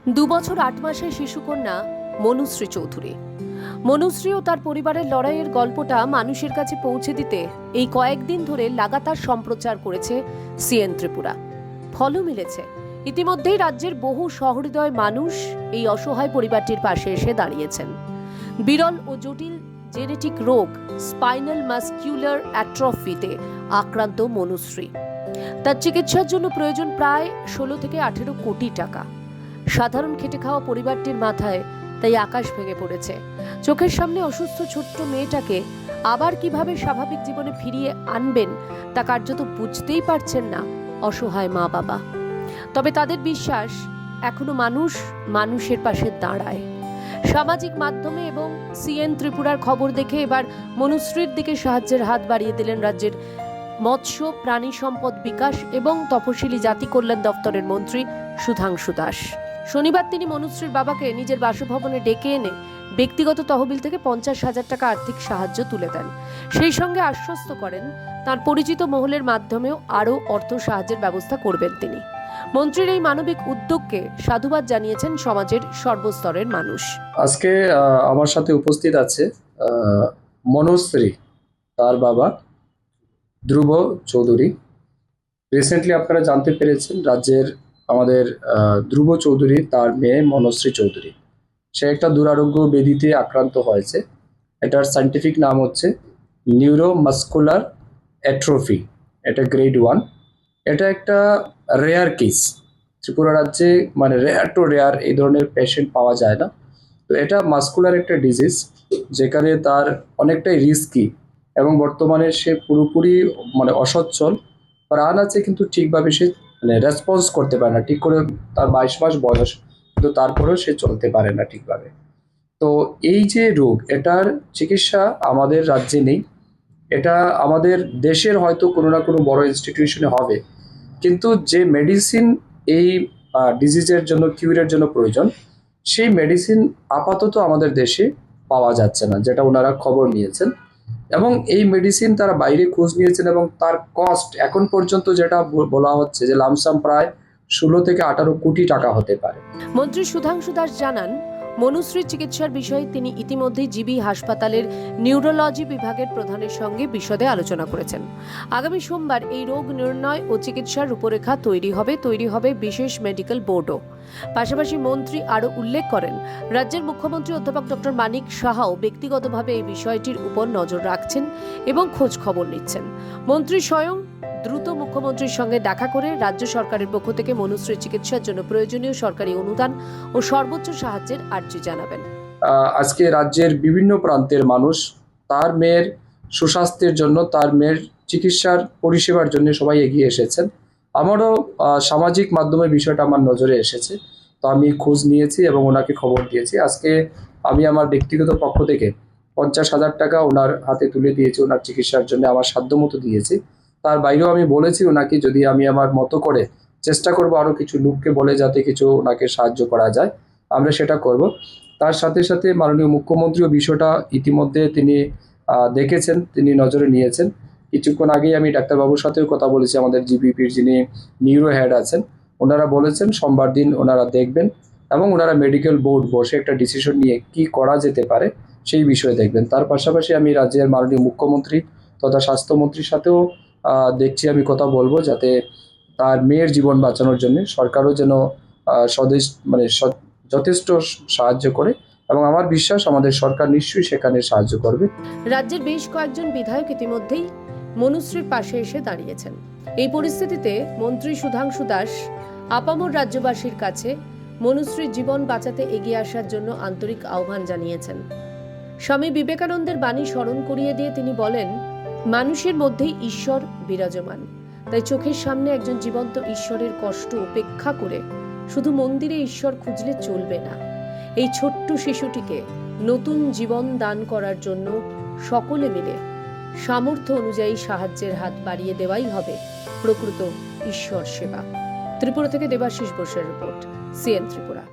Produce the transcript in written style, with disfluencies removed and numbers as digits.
2 বছর 8 মাসের শিশুকন্যা মনুশ্রী চৌধুরী। মনুশ্রী ও তার পরিবারের লড়াইয়ের গল্পটা মানুষের কাছে পৌঁছে দিতে এই কয়েকদিন ধরে লাগাতার সম্প্রচার করেছে সিএন ত্রিপুরা। ফলও মিলেছে। ইতিমধ্যেই রাজ্যের বহু সহৃদয় মানুষ এই অসহায় পরিবারটির পাশে এসে দাঁড়িয়েছেন। বিরল ও জটিল জেনেটিক রোগ স্পাইনাল মাসকিউলার অ্যাট্রফিতে আক্রান্ত মনুশ্রী। তার চিকিৎসার জন্য প্রয়োজন প্রায় 16 থেকে 18 কোটি টাকা। সাধারণ খেটে খাওয়া পরিবারটির মাথায় তাই আকাশ ভেঙে পড়েছে। চোখের সামনে অসুস্থ ছোট্ট মেয়েটাকে আবার কিভাবে স্বাভাবিক জীবনে ফিরিয়ে আনবেন তা কার্যত বুঝতেই পারছেন না অসহায় মা বাবা। তবে তাদের বিশ্বাস, এখনো মানুষ মানুষের পাশে দাঁড়ায়। সামাজিক মাধ্যমে এবং সিএন ত্রিপুরার খবর দেখে এবার মনুশ্রীর দিকে সাহায্যের হাত বাড়িয়ে দিলেন রাজ্যের মৎস্য, প্রাণী সম্পদ বিকাশ এবং তপশিলি জাতি কল্যাণ দপ্তরের মন্ত্রী সুধাংশু দাস। শনিবার তিনি মনুশ্রীর বাবাকে নিজের বাসভবনে ডেকে এনে ব্যক্তিগত তহবিল থেকে 50,000 টাকা আর্থিক সাহায্য তুলে দেন। সেই সঙ্গে আশ্বস্ত করেন তার পরিচিত মহলের মাধ্যমেও আরও অর্থ সাহায্যের ব্যবস্থা করবেন তিনি। মন্ত্রীর এই মানবিক উদ্যোগকে সাধুবাদ জানিয়েছেন সমাজের সর্বস্তরের মানুষ। আজকে আমার সাথে উপস্থিত আছে মনুশ্রী, তার বাবা ধ্রুব চৌধুরী। রিসেন্টলি আপনারা জানতে পেরেছেন রাজ্যের আমাদের ধ্রুব চৌধুরী, তার মেয়ে মনুশ্রী চৌধুরী, সে একটা দুরারোগ্য ব্যাধিতে আক্রান্ত হয়েছে। এটার সায়েন্টিফিক নাম হচ্ছে নিউরোমাস্কুলার অ্যাট্রফি। এটা গ্রেড 1। এটা একটা রেয়ার কেস। ত্রিপুরা রাজ্যে মানে রেয়ার টু রেয়ার এই ধরনের পেশেন্ট পাওয়া যায় না। তো এটা মাস্কুলার একটা ডিজিজ, যেখানে তার অনেকটাই রিস্কি এবং বর্তমানে সে পুরোপুরি মানে অসচ্ছল। প্রাণ আছে কিন্তু ঠিকভাবে সে মানে রেসপন্স করতে পারে না ঠিক করে। তার 22 মাস বয়স, কিন্তু তারপরেও সে চলতে পারে না ঠিকভাবে। তো এই যে রোগ, এটার চিকিৎসা আমাদের রাজ্যে নেই। এটা আমাদের দেশের হয়তো কোনো না কোনো বড় ইনস্টিটিউশনে হবে, কিন্তু যে মেডিসিন এই ডিজিজের জন্য, কিউরের জন্য প্রয়োজন, সেই মেডিসিন আপাতত আমাদের দেশে পাওয়া যাচ্ছে না, যেটা ওনারা খবর নিয়েছেন। এবং এই মেডিসিন তারা বাইরে খোঁজ নিয়েছেন এবং তার কস্ট এখন পর্যন্ত যেটা বলা হচ্ছে যে লামসাম প্রায় 16 থেকে 18 কোটি টাকা হতে পারে। মন্ত্রী সুধাংশু দাস জানান, মনুশ্রীর চিকিৎসার বিষয়ে তিনি ইতিমধ্যেই জিবি হাসপাতালের নিউরোলজি বিভাগের প্রধানের সঙ্গে বিশদে আলোচনা করেছেন। আগামী সোমবার এই রোগ নির্ণয় ও চিকিৎসার রূপরেখা তৈরি হবে বিশেষ মেডিকেল বোর্ডও। পাশাপাশি মন্ত্রী আরও উল্লেখ করেন, রাজ্যের মুখ্যমন্ত্রী অধ্যাপক ডক্টর মানিক সাহাও ব্যক্তিগতভাবে এই বিষয়টির উপর নজর রাখছেন এবং খোঁজ খবর নিচ্ছেন। মন্ত্রী স্বয়ং দ্রুত মুখ্যমন্ত্রীর সঙ্গে দেখা করে রাজ্য সরকারের পক্ষ থেকে মনুশ্রীর চিকিৎসার জন্য প্রয়োজনীয় সরকারি অনুদান ও সর্বোচ্চ সাহায্যের আর্জি জানাবেন। আজকে রাজ্যের বিভিন্ন প্রান্তের মানুষ তার মেয়ের সুস্বাস্থ্যের জন্য, তার মেয়ের চিকিৎসার পরিষেবার জন্য সবাই এগিয়ে এসেছেন। আমারও সামাজিক মাধ্যমে বিষয়টা আমার নজরে এসেছে, তো আমি খোঁজ নিয়েছি এবং ওনাকে খবর দিয়েছি। আজকে আমি আমার ব্যক্তিগত পক্ষ থেকে 50,000 টাকা ওনার হাতে তুলে দিয়েছি, ওনার চিকিৎসার জন্য আমার সাধ্যমতো দিয়েছি। তার বাইরেও আমি বলেছি ওনাকে যদি আমি আমার মতো করে চেষ্টা করব আরও কিছু লোককে বলে যাতে কিছু ওনাকে সাহায্য করা যায়, আমরা সেটা করব। তার সাথে সাথে মাননীয় মুখ্যমন্ত্রীও বিষয়টা ইতিমধ্যে তিনি দেখেছেন, তিনি নজরে নিয়েছেন। কিছুক্ষণ আগেই আমি ডাক্তারবাবুর সাথেও কথা বলেছি, আমাদের জিবিপির যিনি নিউরো হেড আছেন, ওনারা বলেছেন সোমবার দিন ওনারা দেখবেন এবং ওনারা মেডিকেল বোর্ড বসে একটা ডিসিশন নিয়ে কি করা যেতে পারে সেই বিষয়ে দেখবেন। তার পাশাপাশি আমি রাজ্যের মাননীয় মুখ্যমন্ত্রী তথা স্বাস্থ্যমন্ত্রীর সাথেও দেখছি আমি কথা বলবো, যাতে তার মেয়ের জীবন বাঁচানোর জন্য সরকারও যেন স্বদেশ মানে যথেষ্ট সাহায্য করে, এবং আমার বিশ্বাস আমাদের সরকার নিশ্চয়ই সেখানে সাহায্য করবে। রাজ্যের বেশ কয়েকজন বিধায়ক ইতিমধ্যেই মনুশ্রীর পাশে এসে দাঁড়িয়েছেন। এই পরিস্থিতিতে মন্ত্রী সুধাংশু দাস আপামর রাজ্যবাসীর কাছে মনুশ্রীর জীবন বাঁচাতে এগিয়ে আসার জন্য আন্তরিক আহ্বান জানিয়েছেন। স্বামী বিবেকানন্দের বাণী স্মরণ করিয়ে দিয়ে তিনি বলেন, মানুষের মধ্যেই ঈশ্বর বিরাজমান। তাই চোখের সামনে একজন জীবন্ত ঈশ্বরের কষ্ট উপেক্ষা করে শুধু মন্দিরে ঈশ্বর খুঁজলে চলবে না। এই ছোট্ট শিশুটিকে নতুন জীবন দান করার জন্য সকলে মিলে সামর্থ্য অনুযায়ী সাহায্যের হাত বাড়িয়ে দেওয়াই হবে প্রকৃত ঈশ্বর সেবা। ত্রিপুরা থেকে দেবাশিস বোসের রিপোর্ট, সিএন ত্রিপুরা।